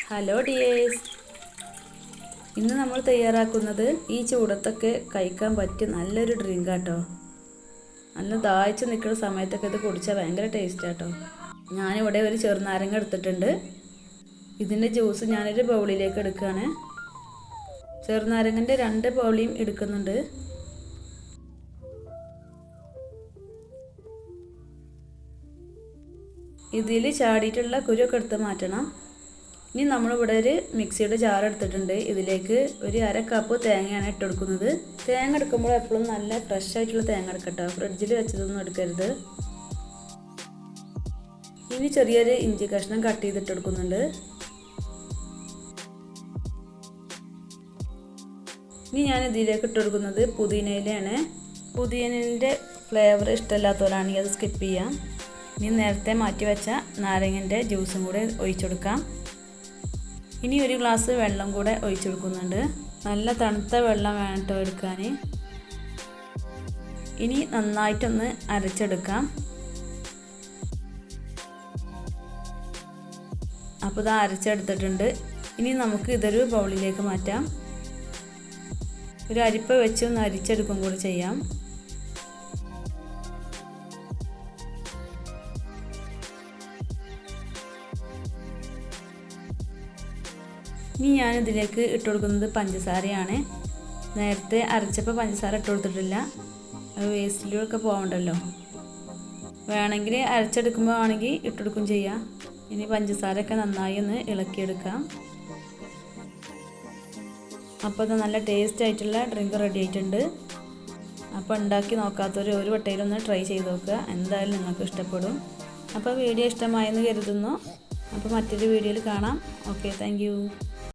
Hello dears, ഇന്ന് നമ്മൾ തയ്യാറാക്കുന്നത് ഈ ചൂടത്തൊക്കെ കഴിക്കാൻ പറ്റിയ നല്ലൊരു ഡ്രിങ്ക് ആട്ടോ. നല്ല ദാഹിച്ച് നിൽക്കുന്ന സമയത്തൊക്കെ ഇത് കുടിച്ചാൽ ഭയങ്കര ടേസ്റ്റ് ആട്ടോ. ഞാനിവിടെ ഒരു ചെറുനാരങ്ങ എടുത്തിട്ടുണ്ട്. ഇതിൻ്റെ ജ്യൂസ് ഞാനൊരു ബൗളിലേക്ക് എടുക്കുകയാണ്. ചെറുനാരങ്ങൻ്റെ 2 ബൗളിയും എടുക്കുന്നുണ്ട്. ഇതിൽ ചാടിയിട്ടുള്ള കുരുവൊക്കെ എടുത്ത് മാറ്റണം. ഇനി നമ്മളിവിടെ ഒരു മിക്സിയുടെ ജാർ എടുത്തിട്ടുണ്ട്. ഇതിലേക്ക് ഒരു 1/2 കപ്പ് തേങ്ങയാണ് ഇട്ട് കൊടുക്കുന്നത്. തേങ്ങ എടുക്കുമ്പോൾ എപ്പോഴും നല്ല ഫ്രഷ് ആയിട്ടുള്ള തേങ്ങ എടുക്കട്ടോ, ഫ്രിഡ്ജിൽ വെച്ചതൊന്നും എടുക്കരുത്. ഇനി ചെറിയൊരു ഇഞ്ചി കഷ്ണം കട്ട് ചെയ്തിട്ട് കൊടുക്കുന്നുണ്ട്. ഇനി ഞാൻ ഇതിലേക്ക് ഇട്ട് കൊടുക്കുന്നത് പുതിനയിലയാണ്. പുതിനയിലിൻ്റെ ഫ്ലേവർ ഇഷ്ടമില്ലാത്തവരാണെങ്കിൽ അത് സ്കിപ്പ് ചെയ്യാം. ഇനി നേരത്തെ മാറ്റി വെച്ച നാരങ്ങൻ്റെ ജ്യൂസും കൂടെ ഒഴിച്ചു കൊടുക്കാം. ഇനി ഒരു ഗ്ലാസ് വെള്ളം കൂടെ ഒഴിച്ചു കൊടുക്കുന്നുണ്ട്. നല്ല തണുത്ത വെള്ളം വേണം എടുക്കാൻ. ഇനി നന്നായിട്ടൊന്ന് അരച്ചെടുക്കാം. അപ്പോൾ ഇത് അരച്ചെടുത്തിട്ടുണ്ട്. ഇനി നമുക്ക് ഇതൊരു ബൗളിലേക്ക് മാറ്റാം. ഒരു അരിപ്പ വെച്ച് ഒന്ന് അരിച്ചെടുക്കും കൂടി ചെയ്യാം. ഇനി ഞാനിതിലേക്ക് ഇട്ട് കൊടുക്കുന്നത് പഞ്ചസാരയാണ്. നേരത്തെ അരച്ചപ്പോൾ പഞ്ചസാര ഇട്ട് കൊടുത്തിട്ടില്ല, അത് വേസ്റ്റിലൊക്കെ പോകണ്ടല്ലോ. വേണമെങ്കിൽ അരച്ചെടുക്കുമ്പോൾ ആണെങ്കിൽ ഇട്ടെടുക്കും ചെയ്യാം. ഇനി പഞ്ചസാരയൊക്കെ നന്നായി ഒന്ന് ഇളക്കിയെടുക്കാം. അപ്പോൾ അത് നല്ല ടേസ്റ്റ് ആയിട്ടുള്ള ഡ്രിങ്ക് റെഡി ആയിട്ടുണ്ട്. അപ്പോൾ ഉണ്ടാക്കി നോക്കാത്തവർ ഒരു വട്ടയിലൊന്ന് ട്രൈ ചെയ്ത് നോക്കുക, എന്തായാലും നിങ്ങൾക്ക് ഇഷ്ടപ്പെടും. അപ്പോൾ വീഡിയോ ഇഷ്ടമായെന്ന് കരുതുന്നു. അപ്പോൾ മറ്റൊരു വീഡിയോയിൽ കാണാം. Okay, thank you.